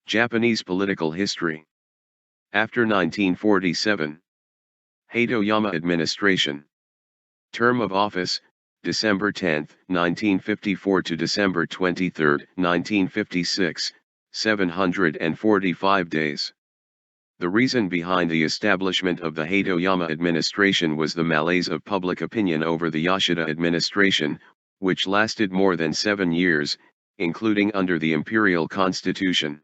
Japanese political history. After 1947. Hatoyama administration. Term of office, December 10, 1954 to December 23, 1956, 745 days. The reason behind the establishment of the Hatoyama administration was the malaise of public opinion over the Yoshida administration, which lasted more than 7 years, including under the imperial constitution.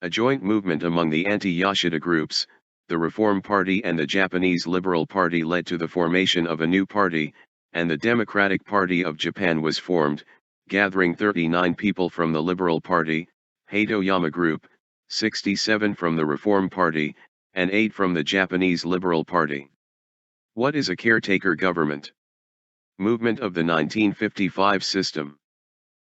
A joint movement among the anti-Yoshida groups, the Reform Party and the Japanese Liberal Party, led to the formation of a new party, and the Democratic Party of Japan was formed, gathering 39 people from the Liberal Party, Hatoyama Group, 67 from the Reform Party, and 8 from the Japanese Liberal Party. What is a caretaker government? Movement of the 1955 system.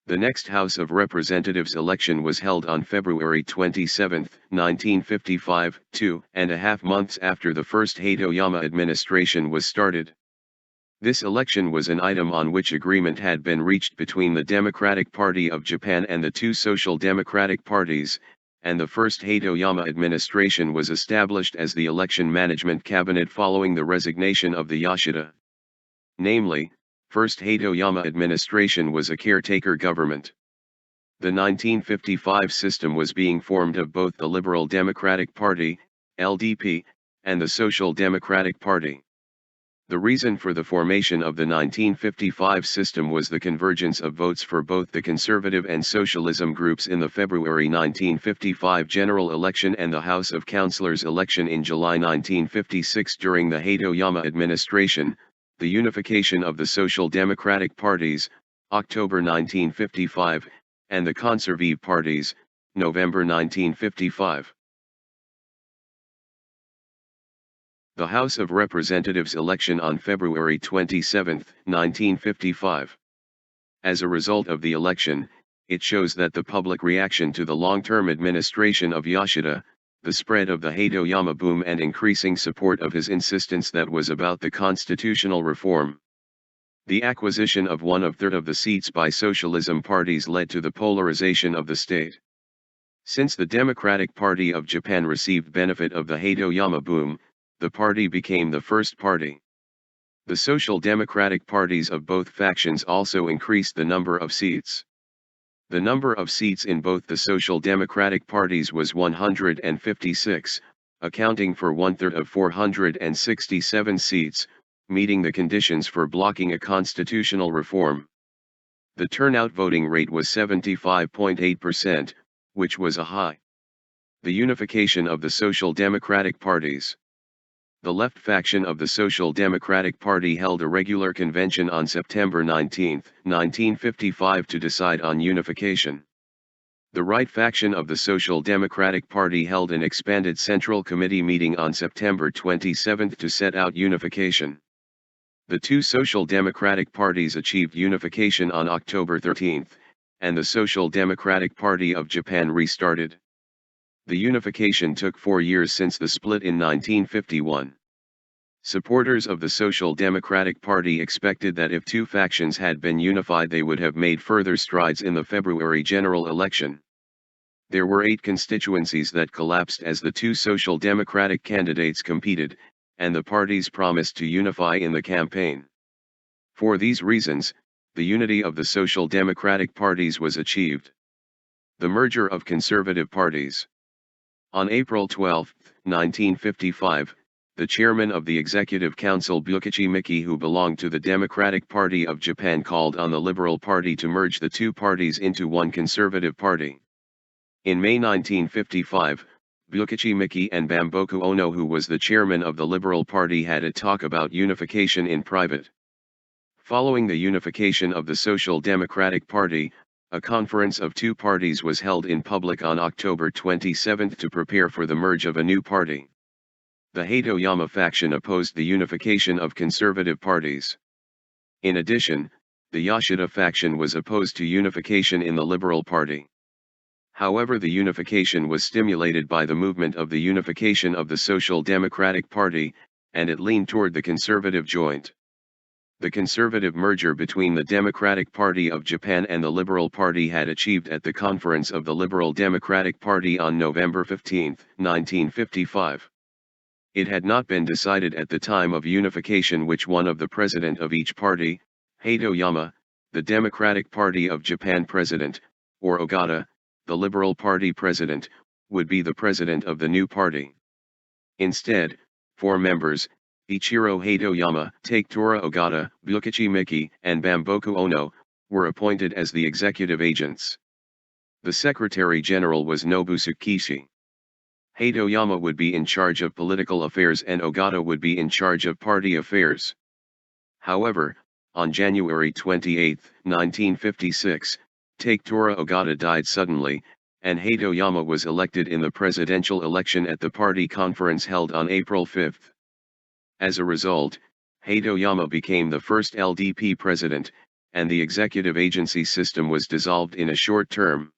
The next House of Representatives election was held on February 27, 1955, 2.5 months after the first Hatoyama administration was started. This election was an item on which agreement had been reached between the Democratic Party of Japan and the two Social Democratic parties, and the first Hatoyama administration was established as the election management cabinet following the resignation of the Yoshida. Namely, First Hatoyama administration was a caretaker government. The 1955 system was being formed of both the Liberal Democratic Party, LDP, and the Social Democratic Party. The reason for the formation of the 1955 system was the convergence of votes for both the conservative and socialism groups in the February 1955 general election and the House of Councillors election in July 1956 during the Hatoyama administration, the unification of the Social Democratic parties, October 1955, and the Conservative parties, November 1955. The House of Representatives election on February 27, 1955. As a result of the election, it shows that the public reaction to the long-term administration of Yoshida, the spread of the Hatoyama boom and increasing support of his insistence that was about the constitutional reform. The acquisition of 1/3 of the seats by socialism parties led to the polarization of the state. Since the Democratic Party of Japan received benefit of the Hatoyama boom, the party became the first party. The Social Democratic parties of both factions also increased the number of seats. The number of seats in both the Social Democratic parties was 156, accounting for 1/3 of 467 seats, meeting the conditions for blocking a constitutional reform. The turnout voting rate was 75.8%, which was a high. The unification of the Social Democratic parties. The left faction of the Social Democratic Party held a regular convention on September 19, 1955 to decide on unification. The right faction of the Social Democratic Party held an expanded Central Committee meeting on September 27 to set out unification. The two Social Democratic parties achieved unification on October 13, and the Social Democratic Party of Japan restarted. The unification took 4 years since the split in 1951. Supporters of the Social Democratic Party expected that if two factions had been unified they would have made further strides in the February general election. There were 8 constituencies that collapsed as the two Social Democratic candidates competed, and the parties promised to unify in the campaign. For these reasons, the unity of the Social Democratic parties was achieved. The merger of conservative parties. On April 12, 1955, the chairman of the Executive Council Bukichi Miki, who belonged to the Democratic Party of Japan, called on the Liberal Party to merge the two parties into one conservative party. In May 1955, Bukichi Miki and Bamboku Ono, who was the chairman of the Liberal Party, had a talk about unification in private. Following the unification of the Social Democratic Party, a conference of two parties was held in public on October 27 to prepare for the merge of a new party. The Hatoyama faction opposed the unification of conservative parties. In addition, the Yoshida faction was opposed to unification in the Liberal Party. However, the unification was stimulated by the movement of the unification of the Social Democratic Party, and it leaned toward the conservative joint. The conservative merger between the Democratic Party of Japan and the Liberal Party had achieved at the conference of the Liberal Democratic Party on November 15, 1955. It had not been decided at the time of unification which one of the president of each party, Hatoyama, the Democratic Party of Japan president, or Ogata, the Liberal Party president, would be the president of the new party. Instead, 4 members, Ichiro Hatoyama, Taketora Ogata, Bukichi Miki, and Bamboku Ono, were appointed as the executive agents. The Secretary General was Nobusu Kishi. Hatoyama would be in charge of political affairs and Ogata would be in charge of party affairs. However, on January 28, 1956, Taketora Ogata died suddenly, and Hatoyama was elected in the presidential election at the party conference held on April 5. As a result, Hatoyama became the first LDP president, and the executive agency system was dissolved in a short term.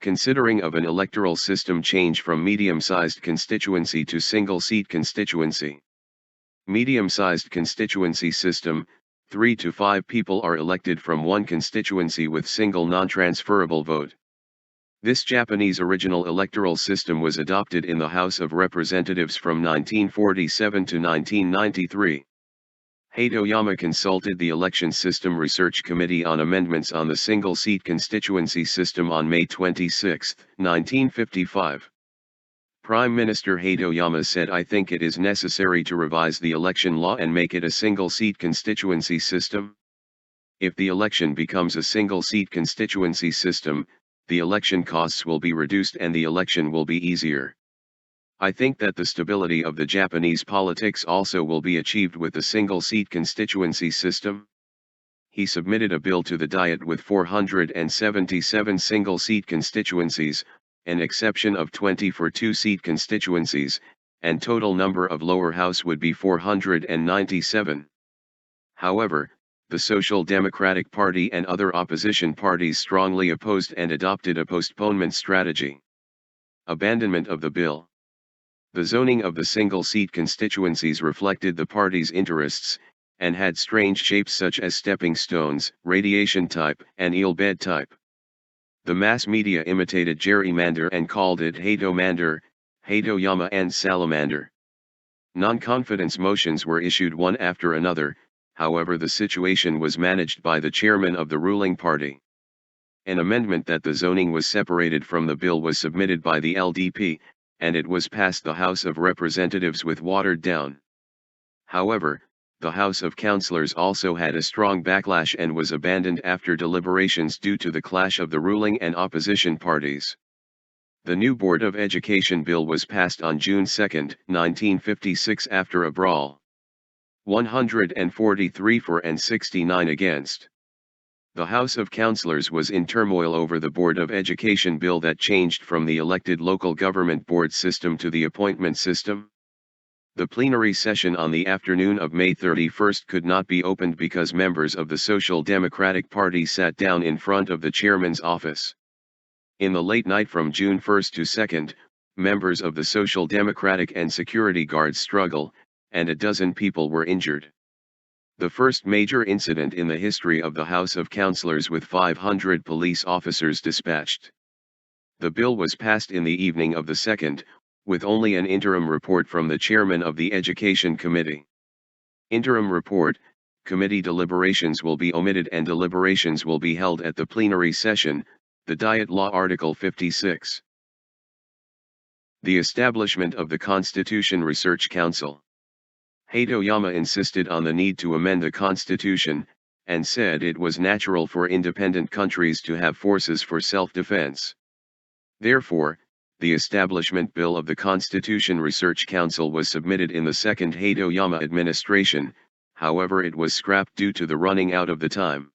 Considering of an electoral system change from medium-sized constituency to single-seat constituency. Medium-sized constituency system, 3 to 5 people are elected from one constituency with single non-transferable vote. This Japanese original electoral system was adopted in the House of Representatives from 1947 to 1993. Hatoyama consulted the Election System Research Committee on amendments on the single-seat constituency system on May 26, 1955. Prime Minister Hatoyama said, "I think it is necessary to revise the election law and make it a single-seat constituency system. If the election becomes a single-seat constituency system, the election costs will be reduced and the election will be easier. I think that the stability of the Japanese politics also will be achieved with a single-seat constituency system." He submitted a bill to the Diet with 477 single-seat constituencies, an exception of 20 for 2-seat constituencies, and total number of lower house would be 497. However, the Social Democratic Party and other opposition parties strongly opposed and adopted a postponement strategy. Abandonment of the bill. The zoning of the single-seat constituencies reflected the party's interests, and had strange shapes such as stepping stones, radiation type, and eel bed type. The mass media imitated gerrymander and called it Hatomander, Hatoyama and Salamander. Non-confidence motions were issued one after another, however the situation was managed by the chairman of the ruling party. An amendment that the zoning was separated from the bill was submitted by the LDP, and it was passed the House of Representatives with watered down. However, the House of Councillors also had a strong backlash and was abandoned after deliberations due to the clash of the ruling and opposition parties. The new Board of Education bill was passed on June 2, 1956 after a brawl. 143 for and 69 against. The House of Councillors was in turmoil over the Board of Education bill that changed from the elected local government board system to the appointment system. The plenary session on the afternoon of May 31 could not be opened because members of the Social Democratic Party sat down in front of the chairman's office. In the late night from June 1 to 2, members of the Social Democratic and security guards struggled, and a dozen people were injured. The first major incident in the history of the House of Councillors with 500 police officers dispatched. The bill was passed in the evening of the 2nd, with only an interim report from the chairman of the Education Committee. Interim report: committee deliberations will be omitted and deliberations will be held at the plenary session, the Diet Law Article 56. The establishment of the Constitution Research Council. Hatoyama insisted on the need to amend the constitution, and said it was natural for independent countries to have forces for self-defense. Therefore, the establishment bill of the Constitution Research Council was submitted in the second Hatoyama administration, however it was scrapped due to the running out of the time.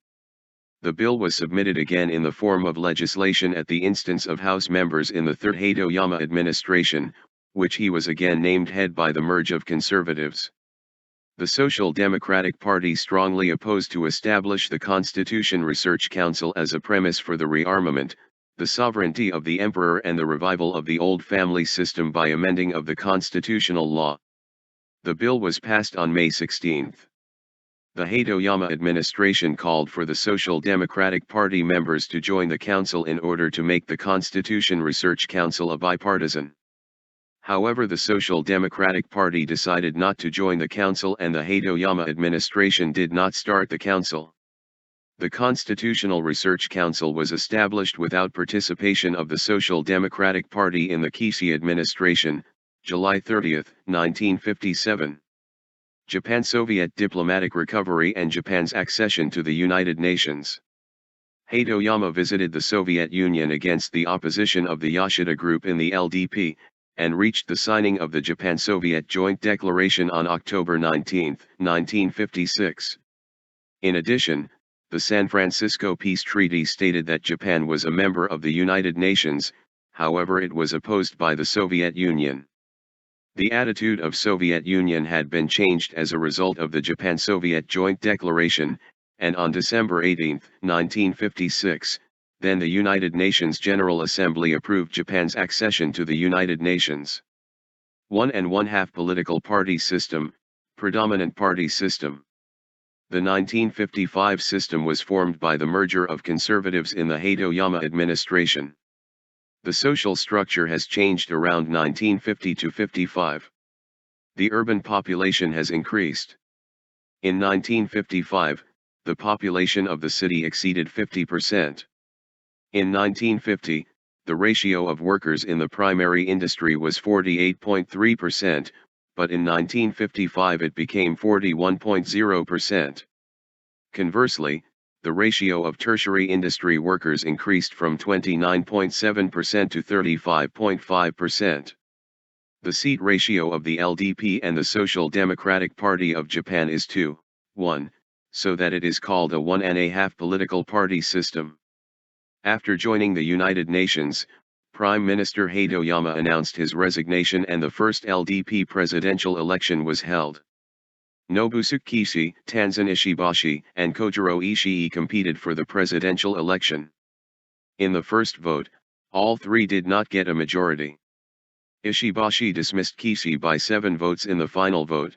The bill was submitted again in the form of legislation at the instance of House members in the third Hatoyama administration, which he was again named head by the merge of conservatives. The Social Democratic Party strongly opposed to establish the Constitution Research Council as a premise for the rearmament, the sovereignty of the emperor and the revival of the old family system by amending of the constitutional law. The bill was passed on May 16. The Hatoyama administration called for the Social Democratic Party members to join the council in order to make the Constitution Research Council a bipartisan. However, the Social Democratic Party decided not to join the council and the Hatoyama administration did not start the council. The Constitutional Research Council was established without participation of the Social Democratic Party in the Kishi administration, July 30, 1957. Japan-Soviet diplomatic recovery and Japan's accession to the United Nations. Hatoyama visited the Soviet Union against the opposition of the Yoshida Group in the LDP, and reached the signing of the Japan-Soviet Joint Declaration on October 19, 1956. In addition, the San Francisco Peace Treaty stated that Japan was a member of the United Nations, however it was opposed by the Soviet Union. The attitude of Soviet Union had been changed as a result of the Japan-Soviet Joint Declaration, and on December 18, 1956, then the United Nations General Assembly approved Japan's accession to the United Nations. 1 1/2 political party system, predominant party system. The 1955 system was formed by the merger of conservatives in the Hatoyama administration. The social structure has changed around 1950 to 55. The urban population has increased. In 1955, the population of the city exceeded 50%. In 1950, the ratio of workers in the primary industry was 48.3%, but in 1955 it became 41.0%. Conversely, the ratio of tertiary industry workers increased from 29.7% to 35.5%. The seat ratio of the LDP and the Social Democratic Party of Japan is 2:1, so that it is called a 1 1/2 political party system. After joining the United Nations, Prime Minister Hatoyama announced his resignation and the first LDP presidential election was held. Nobusuke Kishi, Tanzan Ishibashi, and Kojiro Ishii competed for the presidential election. In the first vote, all three did not get a majority. Ishibashi dismissed Kishi by 7 votes in the final vote.